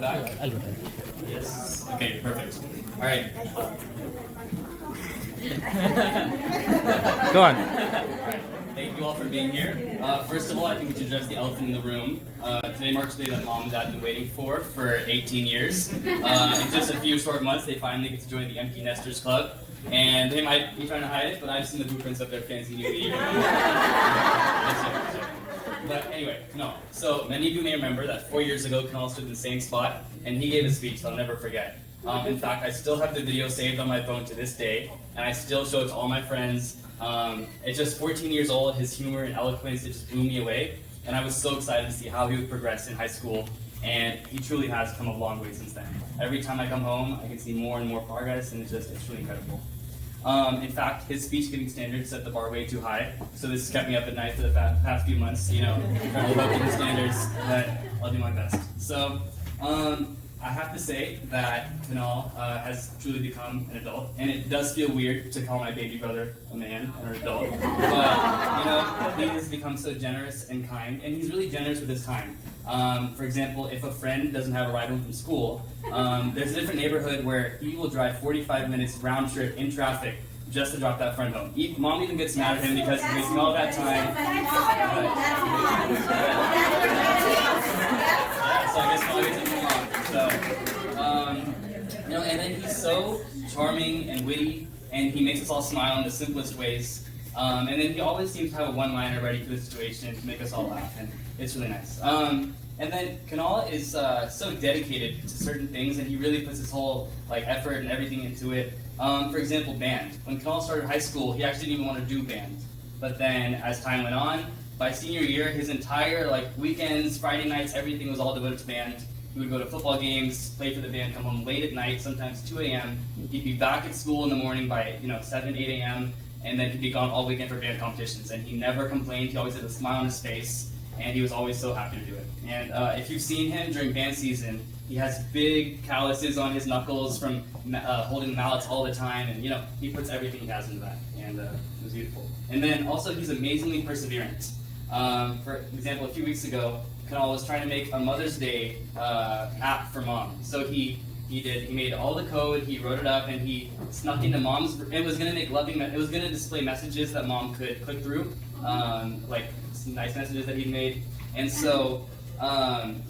the back? Yes. Okay, perfect. All right. Go on. Thank you all for being here. First of all, I think we should address the elephant in the room. Today marks the day that Mom and Dad have been waiting for 18 years. In just a few short months, they finally get to join the Empty Nesters Club. And they might be trying to hide it, but I've seen the blueprints of their fancy new year. But anyway, no. So many of you may remember that 4 years ago, Kunal stood in the same spot, and he gave a speech I'll never forget. In fact, I still have the video saved on my phone to this day, and I still show it to all my friends. It's just 14 years old, his humor and eloquence, it just blew me away. And I was so excited to see how he would progress in high school, and he truly has come a long way since then. Every time I come home, I can see more and more progress, and it's truly incredible. In fact, his speech-giving standards set the bar way too high, so this has kept me up at night for the past few months, trying to live up to the standards, but I'll do my best. So, I have to say that Kunal has truly become an adult, and it does feel weird to call my baby brother a man or an adult, but he has become so generous and kind, and he's really generous with his time. For example, if a friend doesn't have a ride home from school, there's a different neighborhood where he will drive 45 minutes round trip in traffic just to drop that friend home. Mom even gets mad at him because he's wasting all that time. So I guess Mom gets it from Mom. So, and then he's so charming and witty, and he makes us all smile in the simplest ways. And then he always seems to have a one-liner ready for the situation to make us all laugh, and it's really nice. And then Kunal is so dedicated to certain things, and he really puts his whole effort and everything into it. For example, band. When Kunal started high school, he actually didn't even want to do band. But then, as time went on, by senior year, his entire weekends, Friday nights, everything was all devoted to band. He would go to football games, play for the band, come home late at night, sometimes 2 a.m. He'd be back at school in the morning by 7, 8 a.m. And then he'd be gone all weekend for band competitions. And he never complained. He always had a smile on his face, and he was always so happy to do it. And if you've seen him during band season, he has big calluses on his knuckles from holding mallets all the time, and he puts everything he has into that, and it was beautiful. And then also he's amazingly perseverant. For example, a few weeks ago, Kunal was trying to make a Mother's Day app for Mom. So he made all the code, he wrote it up, and he snuck into Mom's. It was gonna make it was gonna display messages that Mom could click through, like some nice messages that he'd made. And so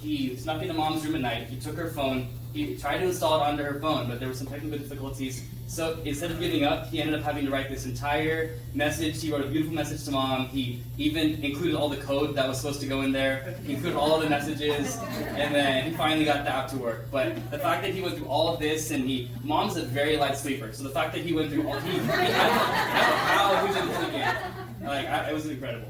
he snuck into Mom's room at night. He took her phone. He tried to install it onto her phone, but there were some technical difficulties. So instead of giving up, he ended up having to write this entire message. He wrote a beautiful message to Mom. He even included all the code that was supposed to go in there. He included all of the messages, and then he finally got the app to work. But the fact that he went through all of this, and Mom's a very light sleeper, so the fact that he went through all, I don't know how he was able to sleep in. It was incredible.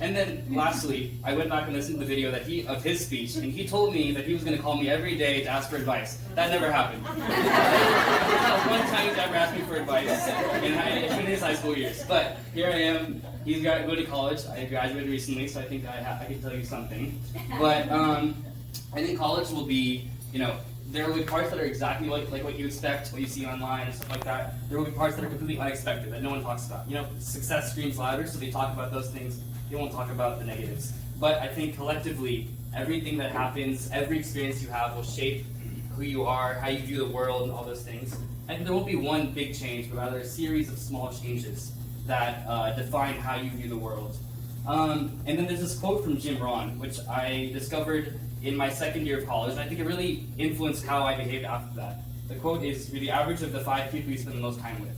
And then lastly, I went back and listened to the video of his speech, and he told me that he was going to call me every day to ask for advice. That never happened. One time he's ever asked me for advice in his high school years. But here I am. He's going to college. I graduated recently, so I think I can tell you something. But I think college will be, there will be parts that are exactly like what you expect, what you see online and stuff like that. There will be parts that are completely unexpected that no one talks about. Success screams louder, so they talk about those things. They won't talk about the negatives. But I think collectively, everything that happens, every experience you have will shape who you are, how you view the world, and all those things. I think there won't be one big change, but rather a series of small changes that define how you view the world. And then there's this quote from Jim Rohn, which I discovered in my second year of college, and I think it really influenced how I behaved after that. The quote is, "You're the average of the 5 people you spend the most time with."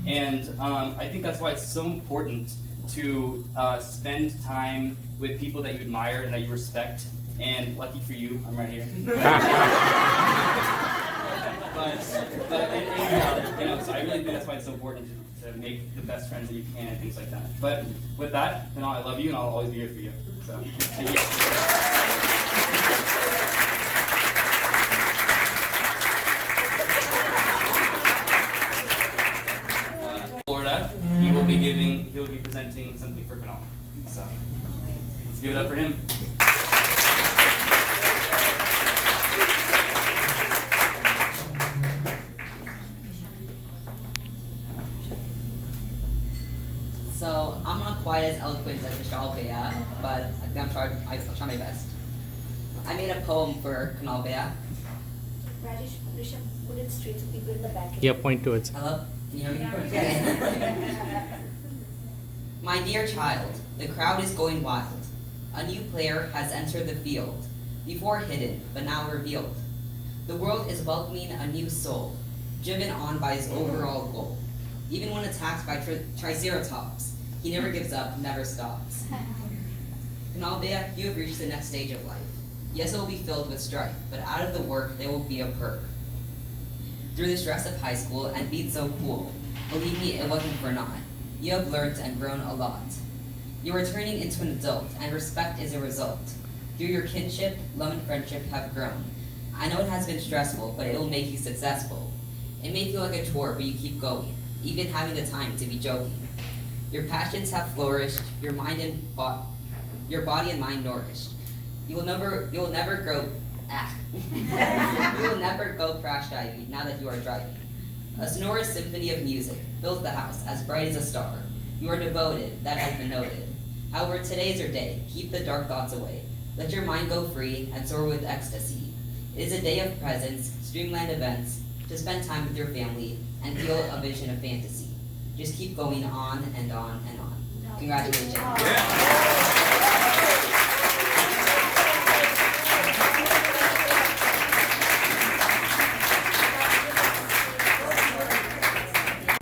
And I think that's why it's so important to spend time with people that you admire and that you respect. And lucky for you, I'm right here. but in reality, so I really think that's why it's so important to make the best friends that you can and things like that. But with that, I love you and I'll always be here for you. So, thank you. Florida, he will be presenting something for Kunal. So let's give it up for him. So I'm not quite as eloquent as Mr. Alpea, but I'll try my best. I made a poem for Kunal. Rajesh, Rishabh, put it straight so people in the back. Yeah, point towards. Hello? Can you hear me? Okay. My dear child, the crowd is going wild. A new player has entered the field, before hidden, but now revealed. The world is welcoming a new soul, driven on by his overall goal. Even when attacked by Triceratops, he never gives up, never stops. Kunal, you have reached the next stage of life. Yes, it will be filled with strife, but out of the work there will be a perk. Through the stress of high school and being so cool, believe me, it wasn't for naught. You have learned and grown a lot. You are turning into an adult, and respect is a result. Through your kinship, love and friendship have grown. I know it has been stressful, but it will make you successful. It may feel like a chore, but you keep going, even having the time to be joking. Your passions have flourished, your body and mind nourished. You will never grow you will never go crash diving now that you are driving. A sonorous symphony of music fills the house as bright as a star. You are devoted, that has been noted. However, today is your day. Keep the dark thoughts away. Let your mind go free and soar with ecstasy. It is a day of presence, streamlined events, to spend time with your family and feel a vision of fantasy. Just keep going on and on and on. Congratulations.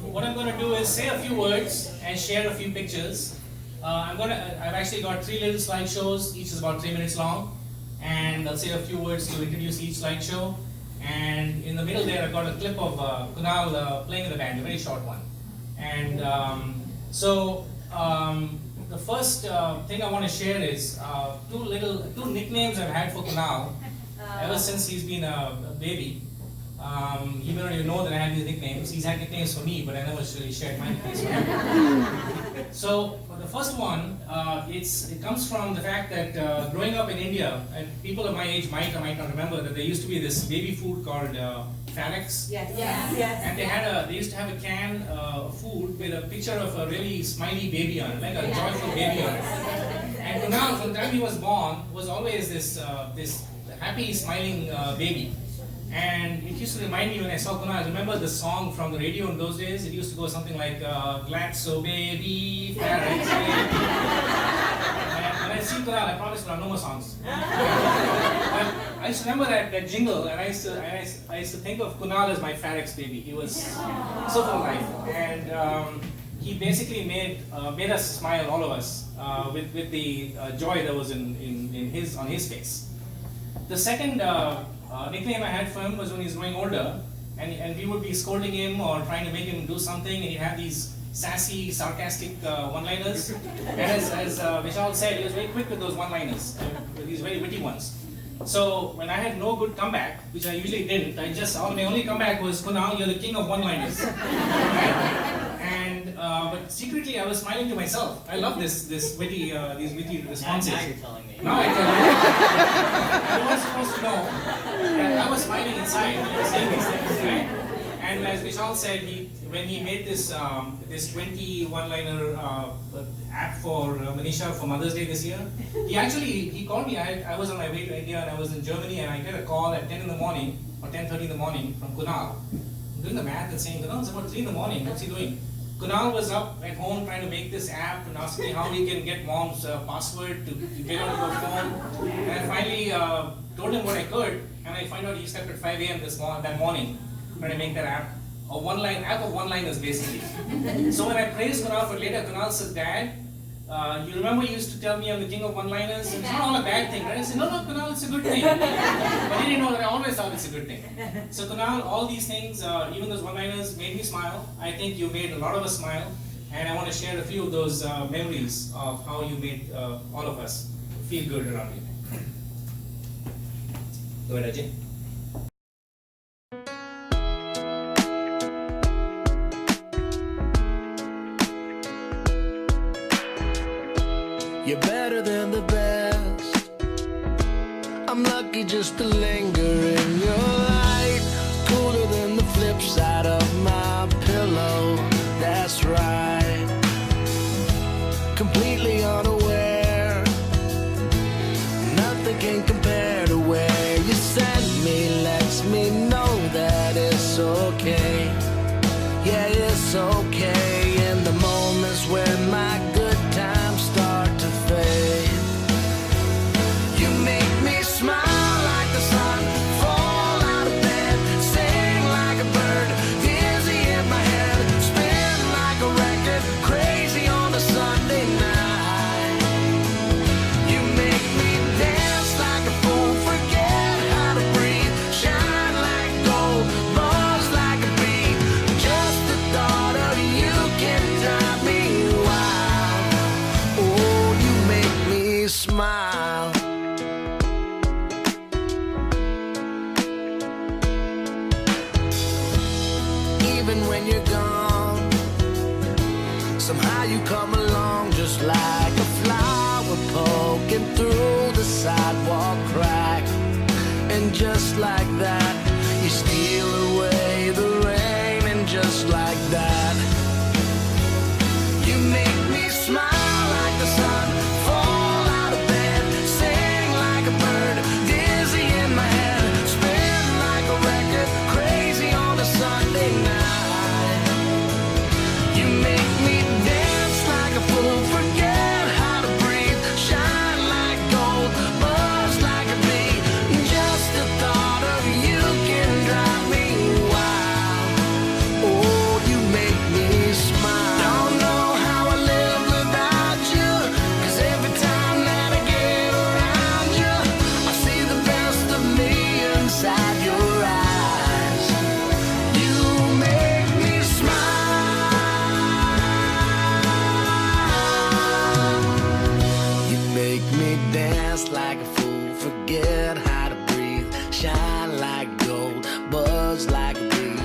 What I'm going to do is say a few words and share a few pictures. I've actually got 3 little slideshows, each is about 3 minutes long, and I'll say a few words to introduce each slideshow. And in the middle there, I've got a clip of Kunal playing in the band, a very short one. And the first thing I want to share is two nicknames I've had for Kunal ever since he's been a baby. He may not even know that I have these nicknames. He's had nicknames for me, but I never really shared my nicknames for him. So the first one, it comes from the fact that growing up in India, and people of my age might or might not remember that there used to be this baby food called Farex. Yes. Yes. And they used to have a can of food with a picture of a really smiley baby on it, like a joyful baby on it. And Kunal, from the time he was born, was always this happy, smiling baby. And it used to remind me when I saw Kunal, I remember the song from the radio in those days. It used to go something like, Glaxo baby, Farex baby. And when I see Kunal, I promise Kunal, no more songs. But I used to remember that jingle, and I used to think of Kunal as my Farex baby. He was so full of life. And he basically made us smile, all of us, with the joy that was on his face. The second nickname I had for him was when he was growing older, and we would be scolding him or trying to make him do something, and he'd have these sassy, sarcastic one-liners. And as Vishal said, he was very quick with those one-liners, these very witty ones. So when I had no good comeback, which I usually didn't, my only comeback was, Kunal, you're the king of one-liners. But secretly I was smiling to myself. I love these witty responses. Now you're telling me. Now I tell you. I was supposed to know that I was smiling inside when I was saying these things, right? And as Vishal said, when he made this 21-liner app for Manisha for Mother's Day this year, he called me. I was on my way to India and I was in Germany, and I get a call at 10 in the morning or 10:30 in the morning from Kunal. I'm doing the math and saying, Kunal, it's about 3 in the morning. What's he doing? Kunal was up at home trying to make this app and asked me how he can get mom's password to get onto her phone. And I finally told him what I could, and I find out he slept at 5 a.m. that morning trying to make that app. App of one-liners basically. So when I praised Kunal for later, Kunal said, Dad, you remember you used to tell me I'm the king of one-liners? It's not all a bad thing, right? I said, no, Kunal, it's a good thing. But he didn't know that I always thought it's a good thing. So Kunal, all these things, even those one-liners made me smile. I think you made a lot of us smile. And I want to share a few of those memories of how you made all of us feel good around you. Go ahead, Ajay. You're better than the best. I'm lucky just to linger in your light. Cooler than the flip side of my pillow. That's right. Completely unaware. Nothing can compare to okay in the moments when my good times start to fade. You make me smile like the sun, fall out of bed, sing like a bird, dizzy in my head, spin like a record, crazy on a Sunday night. You make me dance like a fool, forget how to breathe, shine like gold, buzz like a bee. Just the thought of you can drive me wild. Oh, you make me smile. Even when you're gone, somehow you come along just like a flower poking through the sidewalk crack. And just like that, you steal away the rain. And just like that, you make me smile like the sun, fall out of bed, sing like a bird, dizzy in my head, spin like a record, crazy on a Sunday night. You make me dance like a fool, forget how to breathe, shine like gold, buzz like a bee. Just the thought of you can drive me wild. Oh, you make me smile. Don't know how I live without you, 'cause every time that I get around you, I see the best of me inside your eyes. You make me smile. You make me dance like a fool, forget how to breathe, shine like gold, buzz like a bee.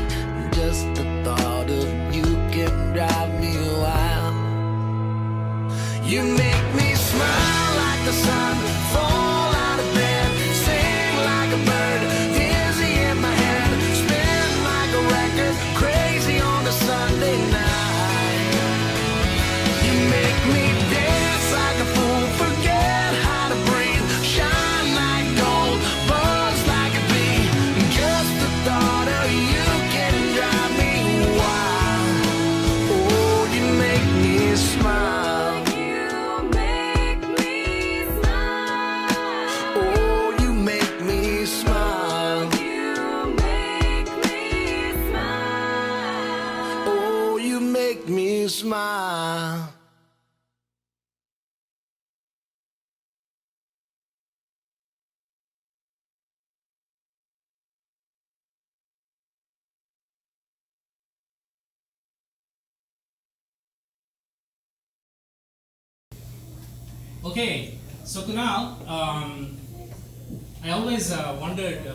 Just the thought of you can drive me wild. You make me smile like the sun, fall out of bed, sing like a bird, dizzy in my head, spin like a record, crazy on a Sunday night. You make me dance like a fool, forget how to breathe, shine like gold, buzz like a bee. Just the thought of you can drive me wild. Oh, you make me smile. Oh, you make me smile. Oh, you make me smile. Okay, so Kunal, I always wondered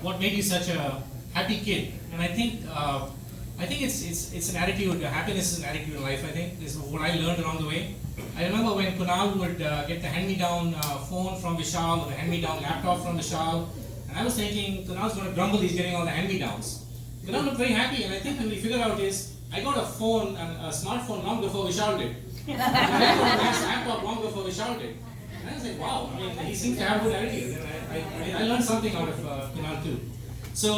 what made you such a happy kid, and I think it's an attitude. Happiness is an attitude in life. I think this is what I learned along the way. I remember when Kunal would get the hand-me-down phone from Vishal, or the hand-me-down laptop from Vishal, and I was thinking Kunal's going to grumble. He's getting all the hand-me-downs. Kunal looked very happy, and I think when we figured out is I got a phone, a smartphone long before Vishal did. And I got a nice laptop long before Vishal did. And I was like, wow, I mean, he seems to have a good attitude. And I learned something out of Kunal too. So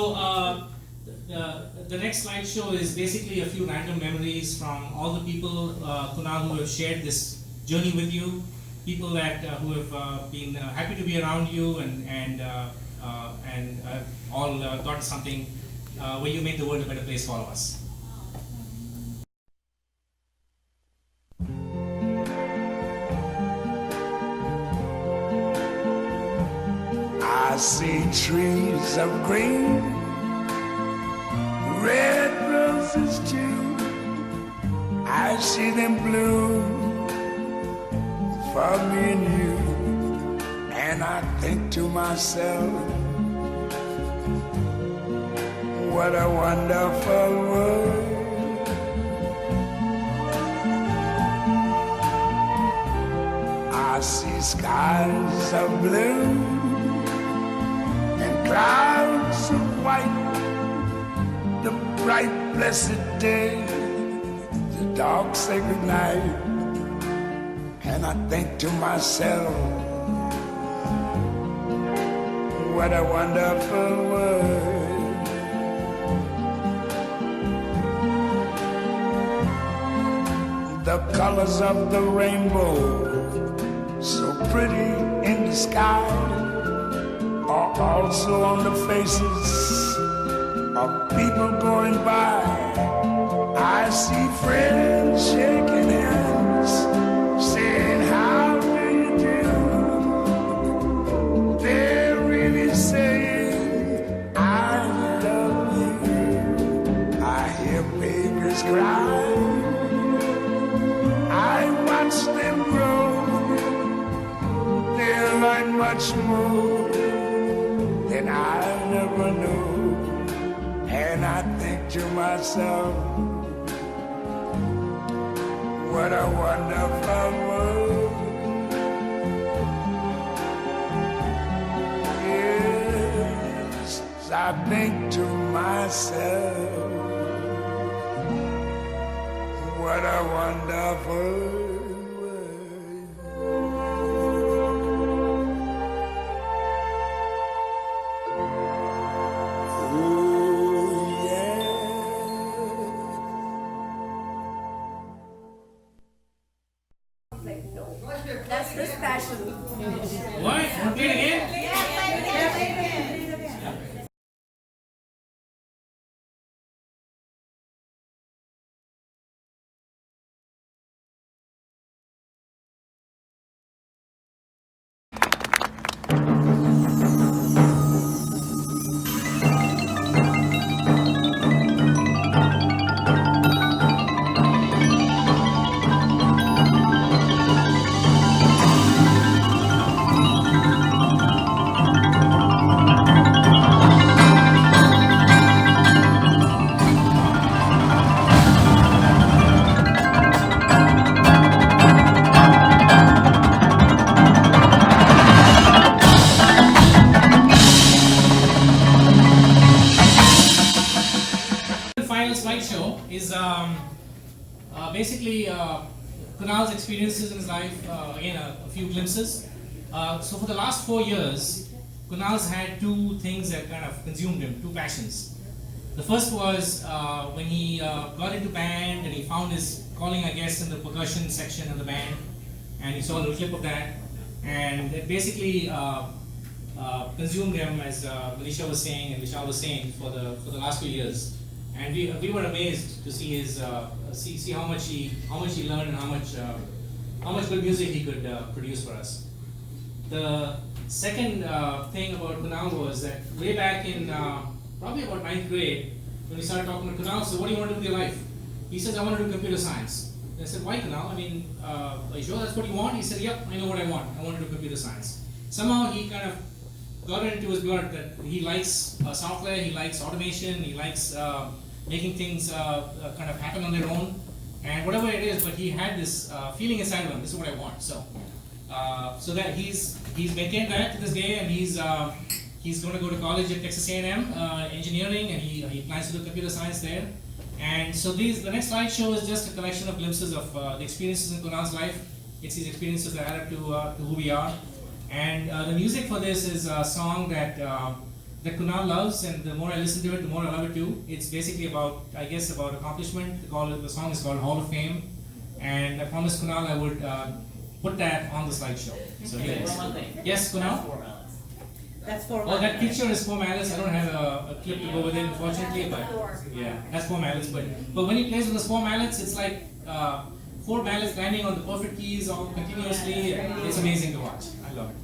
the next slideshow is basically a few random memories from all the people, Kunal, who have shared this journey with you. People that who have been happy to be around you and all got something where you made the world a better place for all of us. I see trees of green, red roses too. I see them bloom for me and you. And I think to myself, what a wonderful world. I see skies of blue, clouds of white, the bright blessed day, the dark sacred night. And I think to myself, what a wonderful world. The colors of the rainbow, so pretty in the sky, are also on the faces of people going by. I see friends shaking hands, saying, how do you do? They're really saying, I love you. I hear babies cry, I watch them grow. They learn much more than I never knew. And I think to myself, what a wonderful world. Yes, I think to myself, what a wonderful world. Oh, yeah. Like, no. That's his passion. What? Play it again? The final slideshow is basically Kunal's experiences in his life, again a few glimpses. So for the last 4 years, Kunal's had two things that kind of consumed him, two passions. The first was when he got into band and he found his calling, I guess, in the percussion section of the band, and he saw a little clip of that, and it basically consumed him, as Manisha was saying and Vishal was saying, for the last few years. And we were amazed to see his see how much he learned and how much good music he could produce for us. The second thing about Kunal was that way back in probably about 9th grade, when we started talking to Kunal, so what do you want to do with your life? He says, I want to do computer science. And I said, why, Kunal? I mean, are you sure that's what you want? He said, yep, I know what I want. I want to do computer science. Somehow he kind of got it into his blood that he likes software, he likes automation, he likes making things kind of happen on their own, and whatever it is, but he had this feeling inside of him, this is what I want. So so that he's maintained that to this day, and he's going to go to college at Texas A&M engineering, and he plans to do computer science there. And so the next slideshow is just a collection of glimpses of the experiences in Kunal's life. It's these experiences that add up to who we are. And the music for this is a song that Kunal loves, and the more I listen to it, the more I love it too. It's basically about, I guess, about accomplishment. The song is called Hall of Fame, and I promised Kunal I would put that on the slideshow. So here it is. Yes, Kunal? That's for Well, that picture is 4 Malice. I don't have a clip to go with it, unfortunately, but yeah, that's 4 Malice. But when he plays with the 4 Mallets, it's like 4 Mallets landing on the perfect keys all continuously. It's amazing to watch. I love it.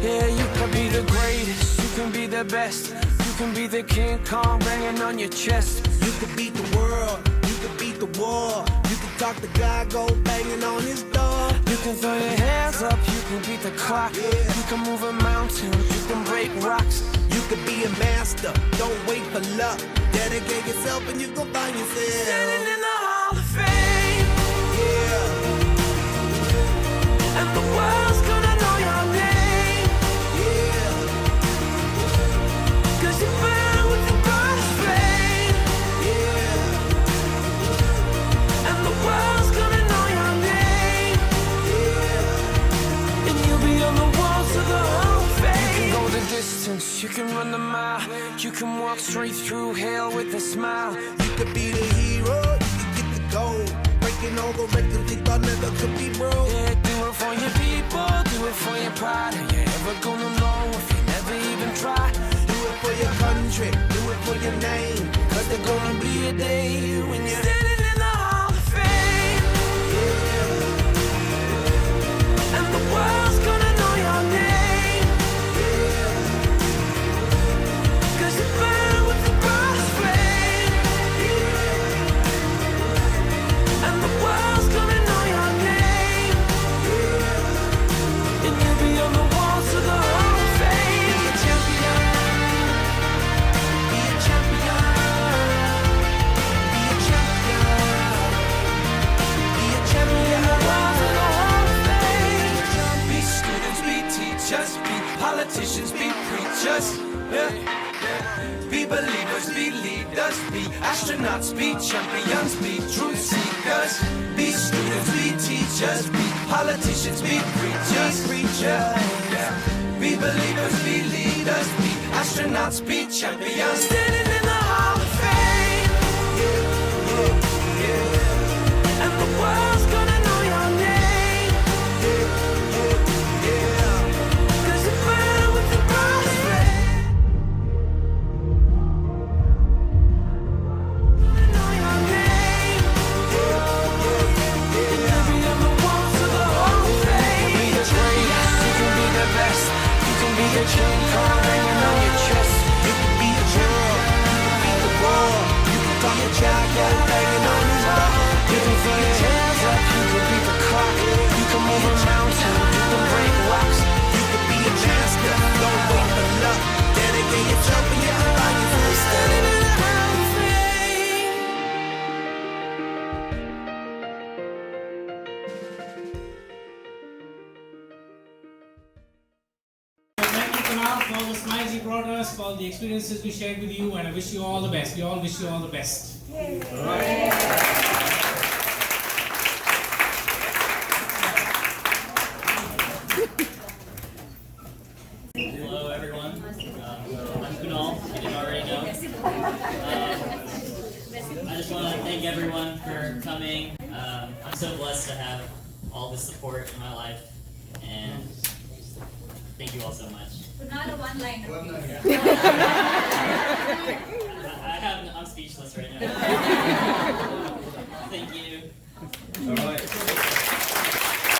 Yeah, you can be the greatest, you can be the best, you can be the King Kong banging on your chest. You could beat the world, you could beat the war. You could talk to God, go banging on his door. You can throw your hands up, you can beat the clock. You can move a mountain, you can break rocks. You could be a master, don't wait for luck. Dedicate yourself and you gon' find yourself Standing in the Hall of Fame, yeah, and the world's gonna know your name. yeah. walk straight through hell with a smile. You could be the hero, you could get the gold. Breaking all the records they thought never could be broke. Yeah, do it for your people, do it for your pride. Are you ever gonna know if you never even try? Do it for your country, do it for your name. Cause there's gonna be a day when you're standing in the Hall of Fame. And the world's gonna know your name. Cause you burn with the brightest flame. And the world's gonna know your name. And you'll be on the walls of the Hall of Fame. Be a champion. Be a champion. Be a champion. Be a champion. Be students, be teachers, be politicians, be preachers. Yeah. Be believers, be leaders, be astronauts, be champions, be truth seekers. Be students, be teachers, be politicians, be preachers. Yeah. Be believers, be leaders, be astronauts, be champions. Standing in the Hall of Fame. And the world's gonna know your name. Cause you burn with the brightest flame. Know your name. And you'll be on the walls of the Hall of Fame. You can be the greatest, you can be the best. You can be the chain card hanging on your chest. You can be a hero, you can be the world. You can be a champion banging on his back. You can throw your hands up, you can beat the clock. You can move a mountain, you can break rocks. You can be a master, don't wait for luck. Dedicate your champion by your full Standing stand. in the Hall of Fame. Thank you, Kunal, for all the smiles you brought us, for all the experiences we shared with you, and I wish you all the best. We all wish you all the best. Hello, everyone. I'm Kunal, if you didn't already know. I just want to thank everyone for coming. I'm so blessed to have all this support in my life, and thank you all so much. Kunal, one line. I'm speechless right now.